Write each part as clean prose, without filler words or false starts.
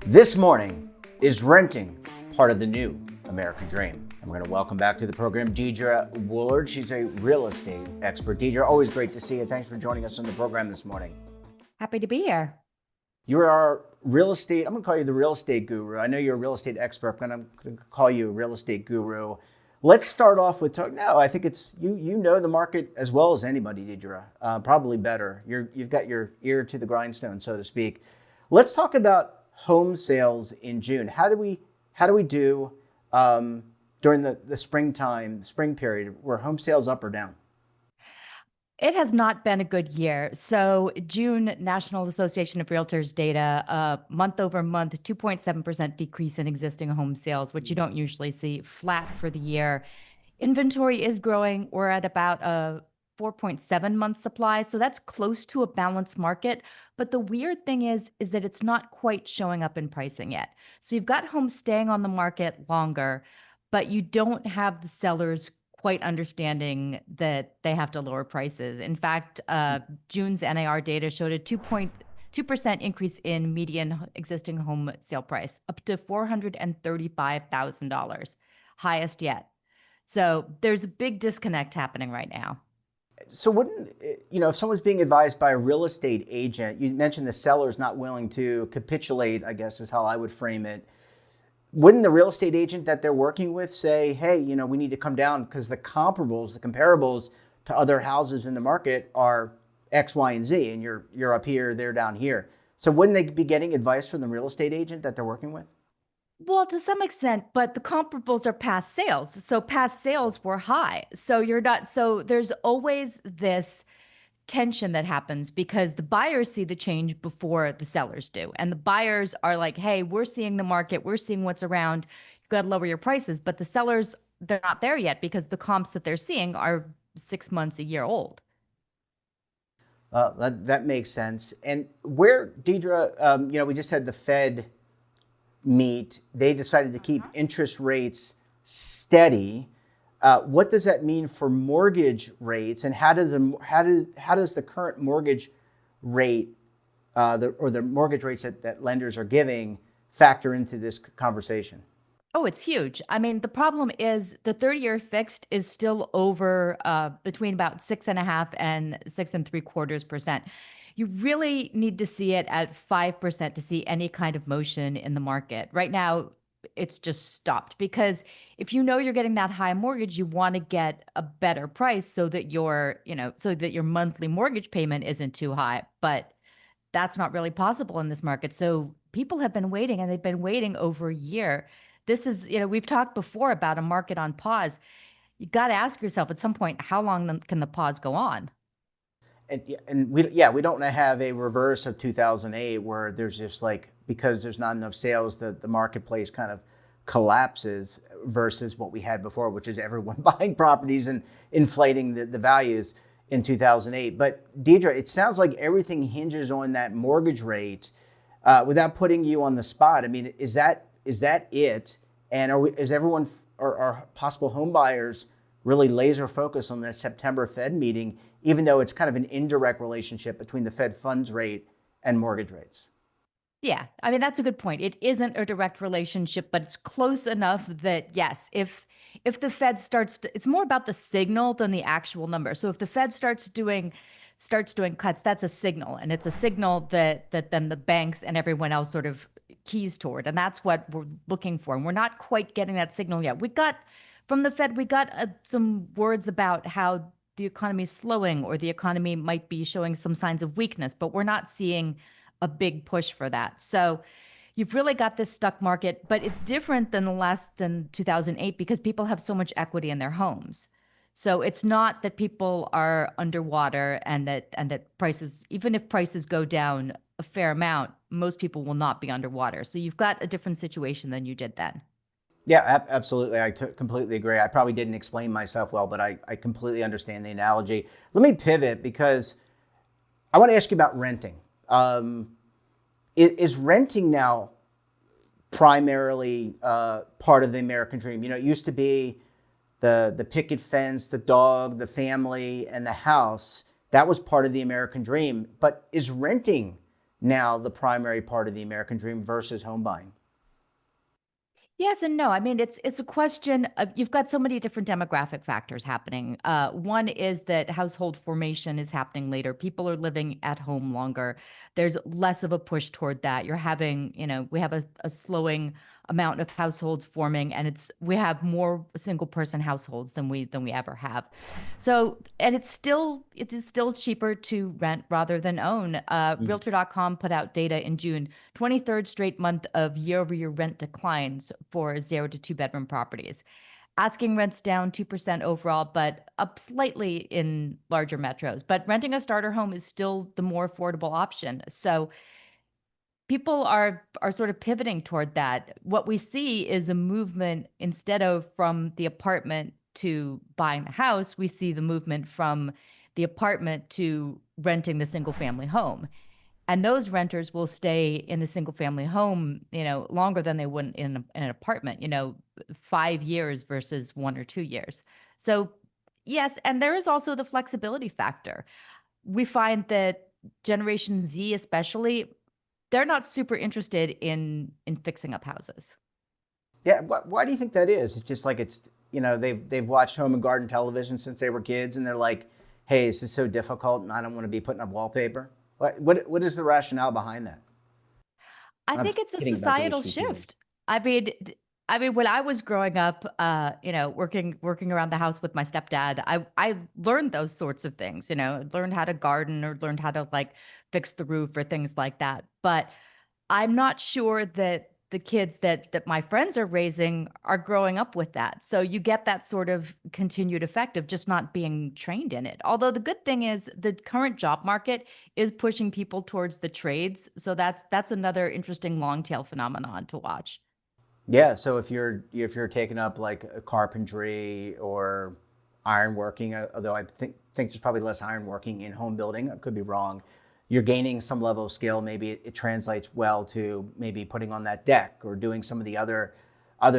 This morning, is renting part of the new American dream? And we're going to welcome back to the program Deidre Woollard. She's a real estate expert. Deidre, always great to see you. Thanks for joining us on the program this morning. Happy to be here. You're our real estate, I'm going to call you the real estate guru. I know you're a real estate expert, but I'm going to call you a real estate guru. Let's start off with I think it's you know the market as well as anybody, Deidre, probably better. You've got your ear to the grindstone, so to speak. Let's talk about home sales in June. How do we do during the spring period? Were home sales up or down? It has not been a good year. So June National Association of Realtors data, month over month, 2.7% decrease in existing home sales, which you don't usually see, flat for the year. Inventory is growing. We're at about a 4.7 month supply. So that's close to a balanced market. But the weird thing is that it's not quite showing up in pricing yet. So you've got homes staying on the market longer, but you don't have the sellers quite understanding that they have to lower prices. In fact, June's NAR data showed a 2% increase in median existing home sale price, up to $435,000, highest yet. So there's a big disconnect happening right now. So wouldn't, if someone's being advised by a real estate agent, you mentioned the seller's not willing to capitulate, I guess is how I would frame it. Wouldn't the real estate agent that they're working with say, hey, we need to come down because the comparables to other houses in the market are X, Y, and Z, and you're up here, they're down here. So wouldn't they be getting advice from the real estate agent that they're working with? Well, to some extent, but the comparables are past sales. So past sales were high. So there's always this tension that happens because the buyers see the change before the sellers do. And the buyers are like, hey, we're seeing the market, we're seeing what's around, you've got to lower your prices. But the sellers, they're not there yet because the comps that they're seeing are 6 months, a year old. That makes sense. And where, Deidre, we just had the Fed meet. They decided to keep interest rates steady. What does that mean for mortgage rates, and how does the current mortgage rate the mortgage rates that lenders are giving factor into this conversation? Oh, it's huge. I mean, the problem is the 30-year fixed is still over between about 6.5 and 6.75%. You really need to see it at 5% to see any kind of motion in the market. Right now, it's just stopped because if you're getting that high mortgage, you want to get a better price so that your monthly mortgage payment isn't too high. But that's not really possible in this market. So people have been waiting, and they've been waiting over a year. This is, we've talked before about a market on pause. You got to ask yourself at some point, how long can the pause go on? And we don't want to have a reverse of 2008 where there's just because there's not enough sales, the marketplace kind of collapses versus what we had before, which is everyone buying properties and inflating the values in 2008. But Deidre, it sounds like everything hinges on that mortgage rate. Without putting you on the spot, I mean, is that it? And is everyone or possible home buyers really laser focused on that September Fed meeting, even though it's kind of an indirect relationship between the Fed funds rate and mortgage rates? Yeah, I mean, that's a good point. It isn't a direct relationship, but it's close enough that yes, if the Fed it's more about the signal than the actual number. So if the Fed starts doing cuts, that's a signal, and it's a signal that then the banks and everyone else sort of keys toward, and that's what we're looking for. And we're not quite getting that signal yet. From the Fed, we got some words about how the economy is slowing or the economy might be showing some signs of weakness, but we're not seeing a big push for that. So you've really got this stuck market, but it's different than 2008 because people have so much equity in their homes. So it's not that people are underwater and that prices, even if prices go down a fair amount, most people will not be underwater. So you've got a different situation than you did then. Yeah, absolutely. I completely agree. I probably didn't explain myself well, but I completely understand the analogy. Let me pivot because I want to ask you about renting. Is renting now primarily part of the American dream? It used to be the picket fence, the dog, the family, and the house. That was part of the American dream. But is renting now the primary part of the American dream versus home buying? Yes and no. I mean, it's a question of you've got so many different demographic factors happening. One is that household formation is happening later. People are living at home longer. There's less of a push toward that. You're having, we have a slowing amount of households forming, and we have more single person households than we ever have. So, and it is still cheaper to rent rather than own. Mm. Realtor.com put out data in June, 23rd straight month of year-over-year rent declines for 0 to 2 bedroom properties. Asking rents down 2% overall, but up slightly in larger metros. But renting a starter home is still the more affordable option. So people are sort of pivoting toward that. What we see is a movement instead of from the apartment to buying the house, we see the movement from the apartment to renting the single family home. And those renters will stay in a single family home, longer than they would in an apartment, 5 years versus 1 or 2 years. So, yes. And there is also the flexibility factor. We find that Generation Z, especially, they're not super interested in fixing up houses. Yeah, why do you think that is? It's just like they've watched home and garden television since they were kids, and they're like, "Hey, this is so difficult, and I don't want to be putting up wallpaper." What is the rationale behind that? I I'm think it's a kidding about the societal HGTV. shift. I mean, when I was growing up, working around the house with my stepdad, I learned those sorts of things. Learned how to garden or learned how to like fix the roof or things like that. But I'm not sure that the kids that my friends are raising are growing up with that. So you get that sort of continued effect of just not being trained in it. Although the good thing is the current job market is pushing people towards the trades. So that's another interesting long tail phenomenon to watch. Yeah, so if you're taking up like a carpentry or ironworking, although I think there's probably less ironworking in home building, I could be wrong. You're gaining some level of skill. Maybe it translates well to maybe putting on that deck or doing some of the other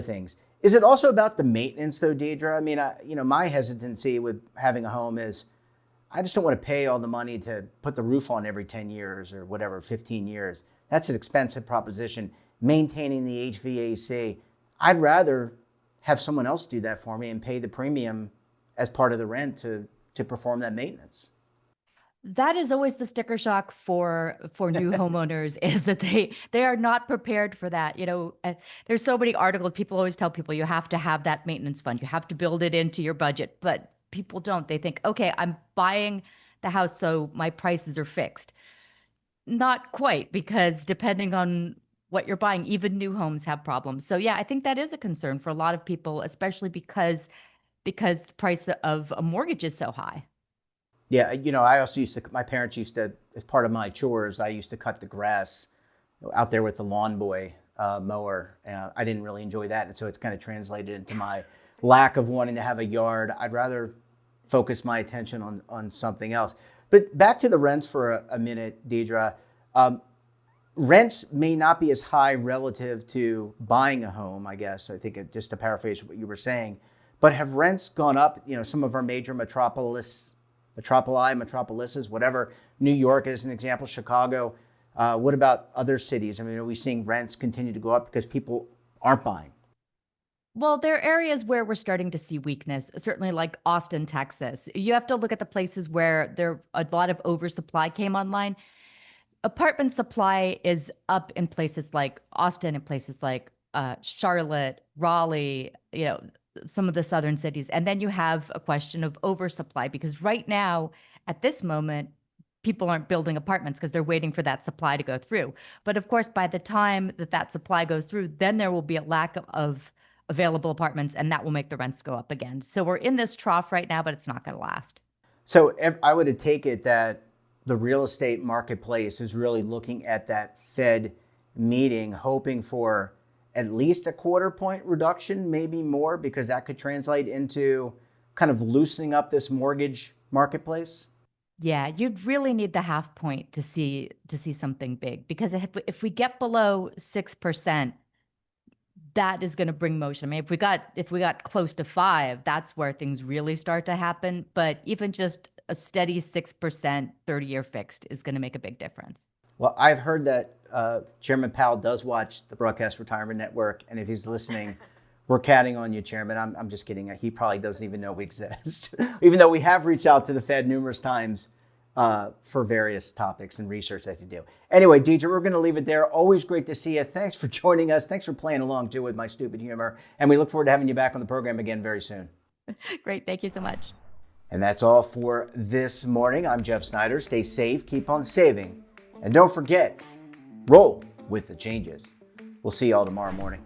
things. Is it also about the maintenance though, Deidre? I mean, my hesitancy with having a home is I just don't want to pay all the money to put the roof on every 10 years or whatever, 15 years. That's an expensive proposition. Maintaining the HVAC, I'd rather have someone else do that for me and pay the premium as part of the rent to perform that maintenance. That is always the sticker shock for new homeowners is that they are not prepared for that. There's so many articles. People always tell people you have to have that maintenance fund. You have to build it into your budget, but people don't. They think, okay, I'm buying the house, so my prices are fixed. Not quite, because depending on what you're buying, even new homes have problems. So yeah, I think that is a concern for a lot of people, especially because the price of a mortgage is so high. Yeah, I also my parents used to, as part of my chores, I used to cut the grass out there with the lawn boy mower. I didn't really enjoy that. And so it's kind of translated into my lack of wanting to have a yard. I'd rather focus my attention on something else. But back to the rents for a minute, Deidre. Um, Rents may not be as high relative to buying a home, I guess. I think just to paraphrase what you were saying, but have rents gone up? Some of our major metropolises, whatever. New York is an example. Chicago. What about other cities? I mean, are we seeing rents continue to go up because people aren't buying? Well, there are areas where we're starting to see weakness, certainly like Austin, Texas. You have to look at the places where there a lot of oversupply came online. Apartment supply is up in places like Austin and places like Charlotte, Raleigh, some of the southern cities. And then you have a question of oversupply because right now, at this moment, people aren't building apartments because they're waiting for that supply to go through. But of course, by the time that supply goes through, then there will be a lack of available apartments and that will make the rents go up again. So we're in this trough right now, but it's not going to last. So I would take it that the real estate marketplace is really looking at that Fed meeting, hoping for at least a quarter point reduction, maybe more, because that could translate into kind of loosening up this mortgage marketplace. Yeah, you'd really need the half point to see something big because if we get below 6%, that is going to bring motion. I mean, if we got close to 5, that's where things really start to happen. But even just a steady 6% 30-year fixed is going to make a big difference. Well, I've heard that Chairman Powell does watch the Broadcast Retirement Network, and if he's listening, we're counting on you, Chairman. I'm just kidding. He probably doesn't even know we exist, even though we have reached out to the Fed numerous times for various topics and research that they do. Anyway, Deidre, we're going to leave it there. Always great to see you. Thanks for joining us. Thanks for playing along, too, with my stupid humor. And we look forward to having you back on the program again very soon. Great. Thank you so much. And that's all for this morning. I'm Jeff Snyder. Stay safe, keep on saving, and don't forget, roll with the changes. We'll see you all tomorrow morning.